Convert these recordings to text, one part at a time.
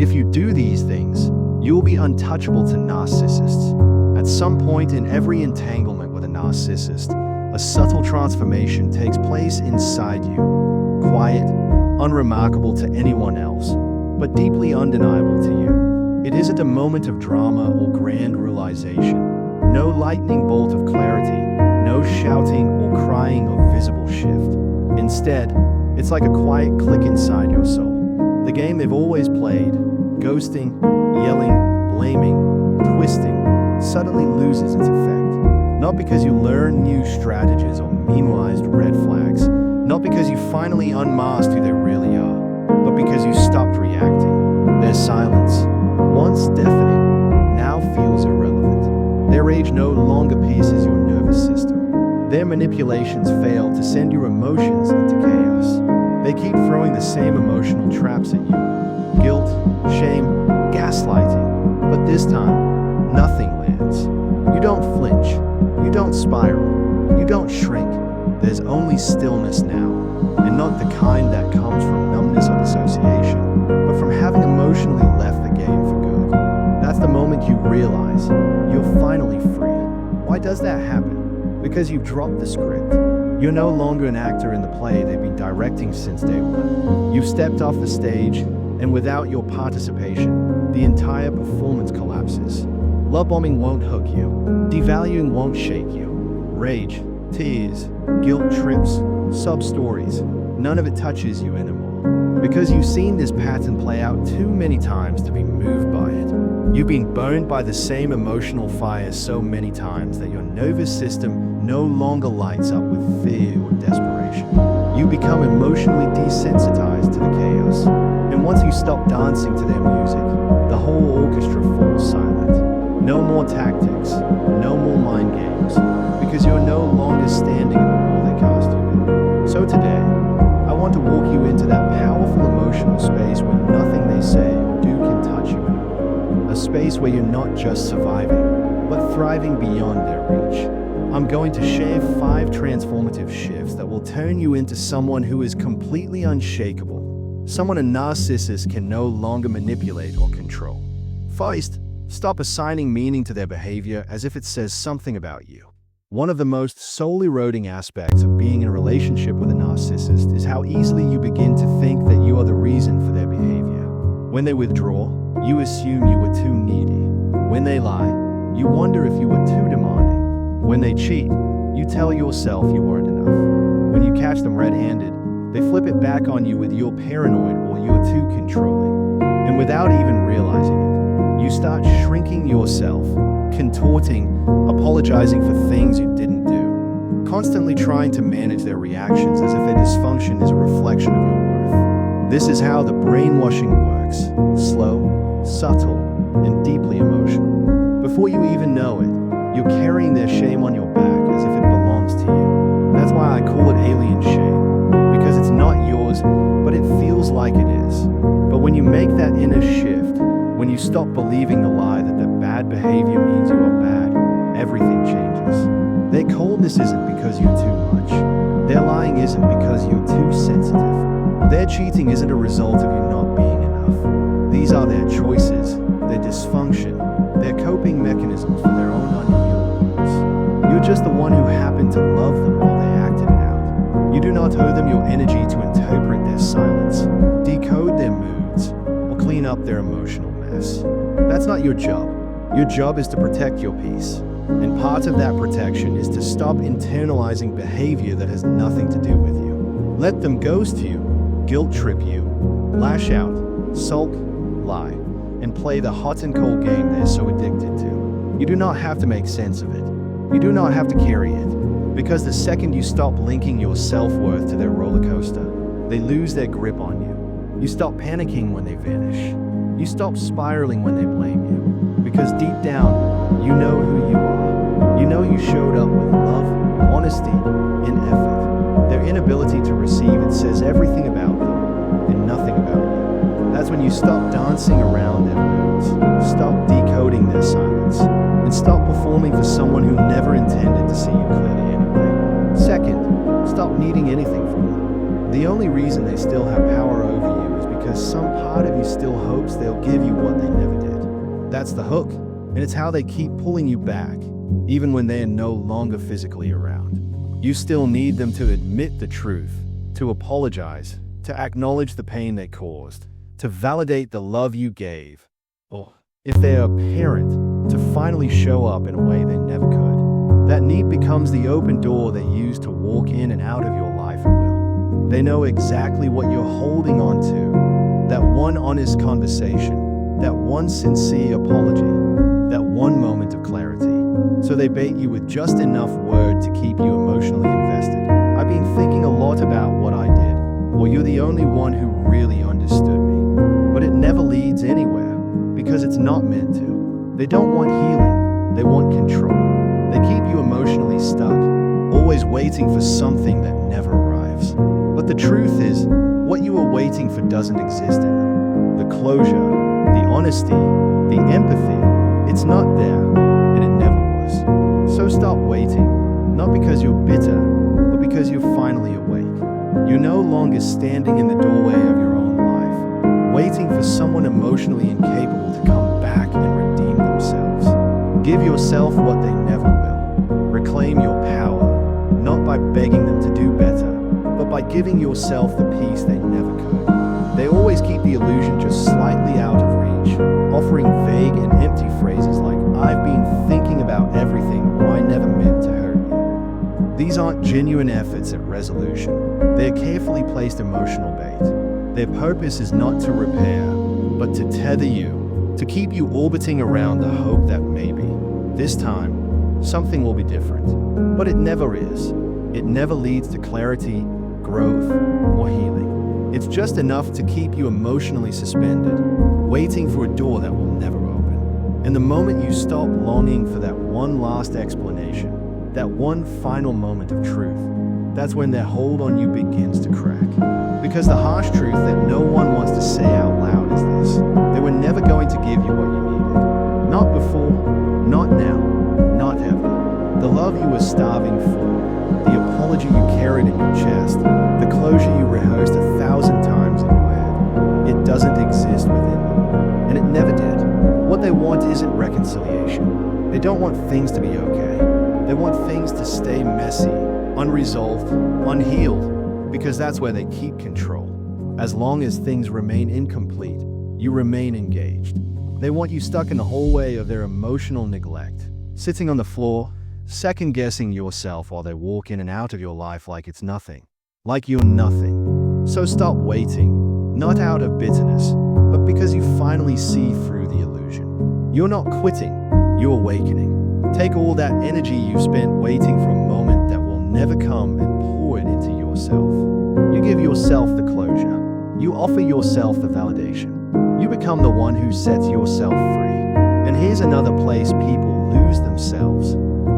If you do these things, you will be untouchable to narcissists. At some point in every entanglement with a narcissist, a subtle transformation takes place inside you. Quiet, unremarkable to anyone else, but deeply undeniable to you. It isn't a moment of drama or grand realization. No lightning bolt of clarity, no shouting or crying or visible shift. Instead, it's like a quiet click inside your soul. The game they've always played, ghosting, yelling, blaming, twisting, suddenly loses its effect. Not because you learn new strategies or memorized red flags, not because you finally unmasked who they really are, but because you stopped reacting. Their silence, once deafening, now feels irrelevant. Their rage no longer pierces your nervous system. Their manipulations fail to send your emotions into chaos. They keep throwing the same emotional traps at you. Guilt, shame, gaslighting. But this time, nothing lands. You don't flinch. You don't spiral. You don't shrink. There's only stillness now. And not the kind that comes from numbness or dissociation, but from having emotionally left the game for good. That's the moment you realize you're finally free. Why does that happen? Because you've dropped the script. You're no longer an actor in the play they've been directing since day one. You've stepped off the stage, and without your participation, the entire performance collapses. Love bombing won't hook you. Devaluing won't shake you. Rage, tears, guilt trips, sub-stories, none of it touches you anymore. Because you've seen this pattern play out too many times to be moved by it. You've been burned by the same emotional fire so many times that your nervous system no longer lights up with fear or desperation. You become emotionally desensitized to the chaos. And once you stop dancing to their music, the whole orchestra falls silent. No more tactics, no more mind games, because you're no longer standing in the role they cast you in. So today, I want to walk you into that powerful emotional space where nothing they say or do can touch you anymore. A space where you're not just surviving, but thriving beyond their reach. I'm going to share 5 transformative shifts that will turn you into someone who is completely unshakable. Someone a narcissist can no longer manipulate or control. First, stop assigning meaning to their behavior as if it says something about you. One of the most soul-eroding aspects of being in a relationship with a narcissist is how easily you begin to think that you are the reason for their behavior. When they withdraw, you assume you were too needy. When they lie, you wonder if you were too demanding. When they cheat, you tell yourself you weren't enough. When you catch them red-handed, they flip it back on you with you're paranoid or you're too controlling. And without even realizing it, you start shrinking yourself, contorting, apologizing for things you didn't do, constantly trying to manage their reactions as if their dysfunction is a reflection of your worth. This is how the brainwashing works: slow, subtle, and deeply emotional. Before you even know it, you're carrying their shame on your back as if it belongs to you. That's why I call it alien shame, because it's not yours, but it feels like it is. But when you make that inner shift, when you stop believing the lie that their bad behavior means you are bad, everything changes. Their coldness isn't because you're too much. Their lying isn't because you're too sensitive. Their cheating isn't a result of you not being enough. These are their choices, their dysfunction, their coping mechanisms for their own unhealed wounds. You're just the one who happened to love them while they acted it out. You do not owe them your energy to interpret their silence, decode their moods, or clean up their emotional mess. That's not your job. Your job is to protect your peace. And part of that protection is to stop internalizing behavior that has nothing to do with you. Let them ghost you, guilt trip you, lash out, sulk, lie, and play the hot and cold game they're so addicted to. You do not have to make sense of it. You do not have to carry it. Because the second you stop linking your self-worth to their roller coaster, they lose their grip on you. You stop panicking when they vanish. You stop spiraling when they blame you. Because deep down, you know who you are. You know you showed up with love, honesty, and effort. Their inability to receive it says everything about them and nothing about you. That's when you stop dancing around their moods, stop decoding their silence, and stop performing for someone who never intended to see you clearly anyway. Second, stop needing anything from them. The only reason they still have power over you is because some part part of you still hopes they'll give you what they never did. That's the hook, and it's how they keep pulling you back, even when they're no longer physically around. You still need them to admit the truth, to apologize, to acknowledge the pain they caused, to validate the love you gave, or, if they're a parent, to finally show up in a way they never could. That need becomes the open door they use to walk in and out of your life at will. They know exactly what you're holding on to, that one honest conversation, that one sincere apology, that one moment of clarity. So they bait you with just enough word to keep you emotionally invested. I've been thinking a lot about what I did, or you're the only one who really understood me. But it never leads anywhere, because it's not meant to. They don't want healing, they want control. They keep you emotionally stuck, always waiting for something that never arrives. But the truth is, what you are waiting for doesn't exist in them. The closure, the honesty, the empathy, it's not there, and it never was. So stop waiting, not because you're bitter, but because you're finally awake. You're no longer standing in the doorway of your own life, waiting for someone emotionally incapable to come back and redeem themselves. Give yourself what they never will. Reclaim your power, not by begging them to do better, but by giving yourself the peace they never could. They always keep the illusion just slightly out of reach, offering vague and empty phrases like, "I've been thinking about everything," or "I never meant to hurt you." These aren't genuine efforts at resolution. They're carefully placed emotional bait. Their purpose is not to repair, but to tether you, to keep you orbiting around the hope that maybe, this time, something will be different. But it never is. It never leads to clarity, growth, or healing. It's just enough to keep you emotionally suspended, waiting for a door that will never open. And the moment you stop longing for that one last explanation, that one final moment of truth, that's when their hold on you begins to crack. Because the harsh truth that no one wants to say out loud is this: they were never going to give you what you needed. Not before, not now, not ever. The love you were starving for, the apology you carried in your chest, the closure you rehearsed 1,000 times in your head, it doesn't exist within them. And it never did. What they want isn't reconciliation. They don't want things to be okay. They want things to stay messy, unresolved, unhealed, because that's where they keep control. As long as things remain incomplete, you remain engaged. They want you stuck in the hallway of their emotional neglect, sitting on the floor, second-guessing yourself while they walk in and out of your life like it's nothing, like you're nothing. So stop waiting, not out of bitterness, but because you finally see through the illusion. You're not quitting, you're awakening. Take all that energy you've spent waiting for a moment that will never come and pour it into yourself. You give yourself the closure. You offer yourself the validation. You become the one who sets yourself free. And here's another place people lose themselves,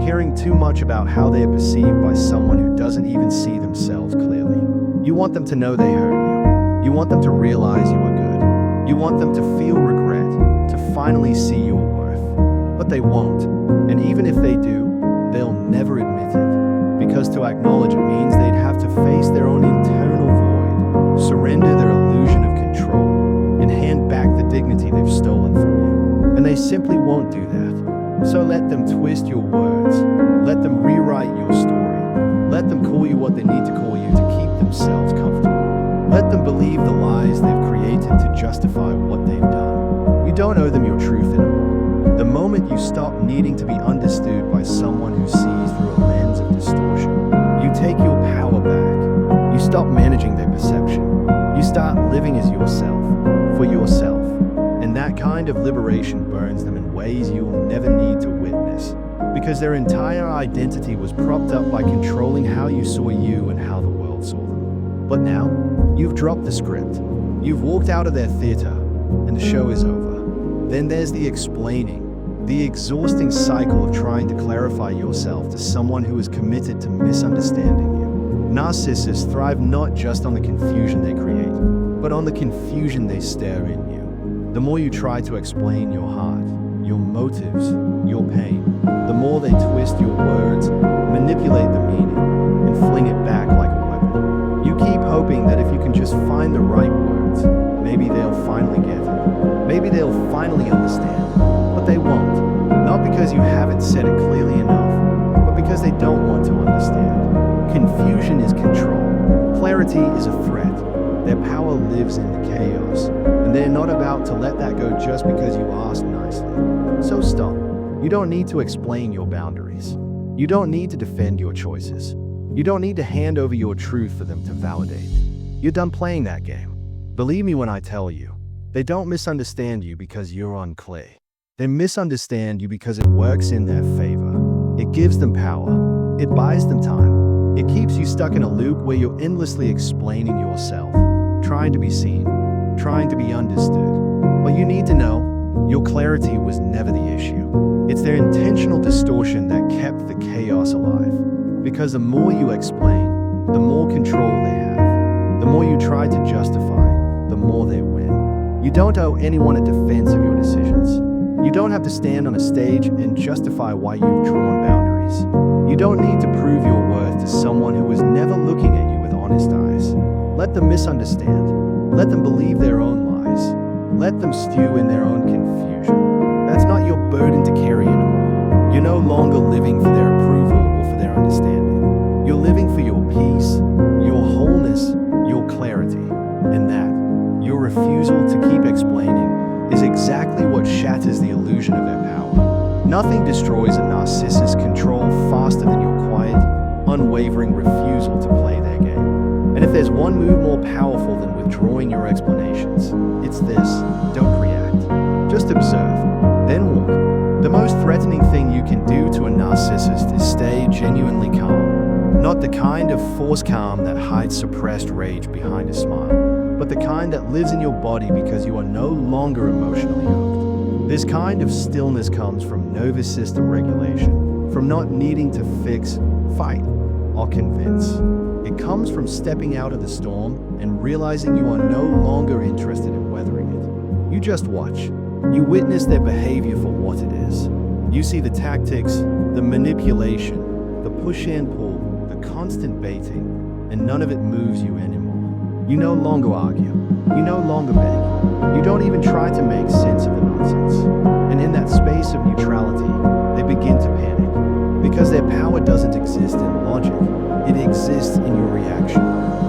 caring too much about how they are perceived by someone who doesn't even see themselves clearly. You want them to know they hurt you. You want them to realize you are good. You want them to feel regret, to finally see your worth. But they won't. And even if they do, they'll never admit it. Because to acknowledge it means they'd have to face their own internal void, surrender their illusion of control, and hand back the dignity they've stolen from you. And they simply won't do that. So let them twist your words. Let them rewrite your story. Let them call you what they need to call you to keep themselves comfortable. Let them believe the lies they've created to justify what they've done. You don't owe them your truth anymore. The moment you stop needing to be understood by someone who sees through a lens of distortion, you take your power back. You stop managing their perception. You start living as yourself, for yourself. And that kind of liberation burns them in ways you will never need to witness, because their entire identity was propped up by controlling how you saw you and how the world saw them. But now, you've dropped the script. You've walked out of their theater, and the show is over. Then there's the explaining, the exhausting cycle of trying to clarify yourself to someone who is committed to misunderstanding you. Narcissists thrive not just on the confusion they create, but on the confusion they stir in you. The more you try to explain your heart, your motives, your pain, the more they twist your words, manipulate the meaning, and fling it back like a weapon. You keep hoping that if you can just find the right words, maybe they'll finally get it. Maybe they'll finally understand. But they won't. Not because you haven't said it clearly enough, but because they don't want to understand. Confusion is control. Clarity is a threat. Their power lives in the chaos, and they're not about to let that go just because you asked nicely. So stop. You don't need to explain your boundaries. You don't need to defend your choices. You don't need to hand over your truth for them to validate. You're done playing that game. Believe me when I tell you, they don't misunderstand you because you're unclear. They misunderstand you because it works in their favor. It gives them power. It buys them time. It keeps you stuck in a loop where you're endlessly explaining yourself, trying to be seen, trying to be understood. But you need to know, your clarity was never the issue. It's their intentional distortion that kept the chaos alive. Because the more you explain, the more control they have. The more you try to justify, the more they win. You don't owe anyone a defense of your decisions. You don't have to stand on a stage and justify why you've drawn boundaries. You don't need to prove your worth to someone who was never looking at you with honest eyes. Let them misunderstand. Let them believe their own lies. Let them stew in their own confusion. That's not your burden to carry anymore. You're no longer living for their approval or for their understanding. You're living for your peace, your wholeness, your clarity. And that, your refusal to keep explaining, is exactly what shatters the illusion of their power. Nothing destroys a narcissist's control faster than your quiet, unwavering refusal to play their game. And if there's one move more powerful than withdrawing your explanations, it's this: don't react. Just observe, then walk. The most threatening thing you can do to a narcissist is stay genuinely calm. Not the kind of forced calm that hides suppressed rage behind a smile, but the kind that lives in your body because you are no longer emotionally hooked. This kind of stillness comes from nervous system regulation, from not needing to fix, fight, or convince. It comes from stepping out of the storm and realizing you are no longer interested in weathering it. You just watch. You witness their behavior for what it is. You see the tactics, the manipulation, the push and pull, the constant baiting, and none of it moves you anymore. You no longer argue. You no longer beg. You don't even try to make sense of the nonsense. And in that space of neutrality, they begin to panic. Because their power doesn't exist in logic. It exists in your reaction.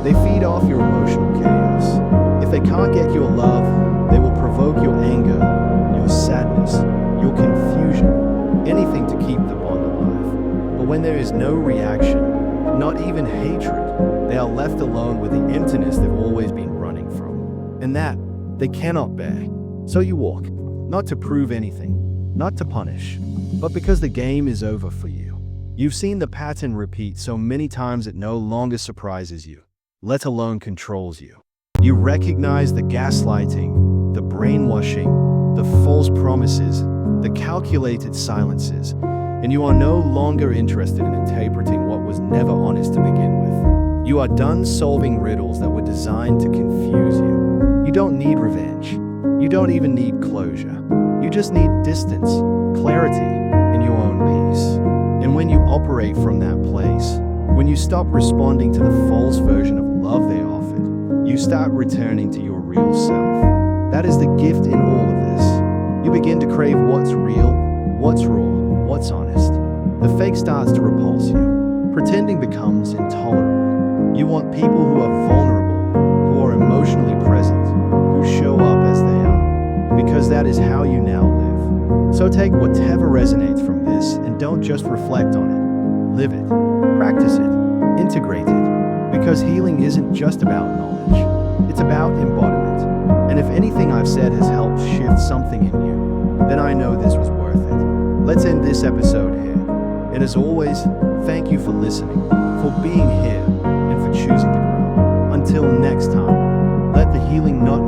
They feed off your emotional chaos. If they can't get your love, they will provoke your anger, your sadness, your confusion, anything to keep the bond alive. But when there is no reaction, not even hatred, they are left alone with the emptiness they've always been running from. And that, they cannot bear. So you walk, not to prove anything, not to punish, but because the game is over for you. You've seen the pattern repeat so many times it no longer surprises you, let alone controls you. You recognize the gaslighting, the brainwashing, the false promises, the calculated silences, and you are no longer interested in interpreting what was never honest to begin with. You are done solving riddles that were designed to confuse you. You don't need revenge. You don't even need closure. You just need distance, clarity, and your own peace. And when you operate from that place, when you stop responding to the false version of love they offered, you start returning to your real self. That is the gift in all of this. You begin to crave what's real, what's raw, what's honest. The fake starts to repulse you. Pretending becomes intolerable. You want people who are vulnerable, who are emotionally present, who show up as they are, because that is how you now live. So take whatever resonates from this and don't just reflect on it. Live it, practice it, integrate it, because healing isn't just about knowledge, it's about embodiment. And if anything I've said has helped shift something in you, then I know this was worth it. Let's end this episode here. And as always, thank you for listening, for being here, and for choosing to grow. Until next time, let the healing not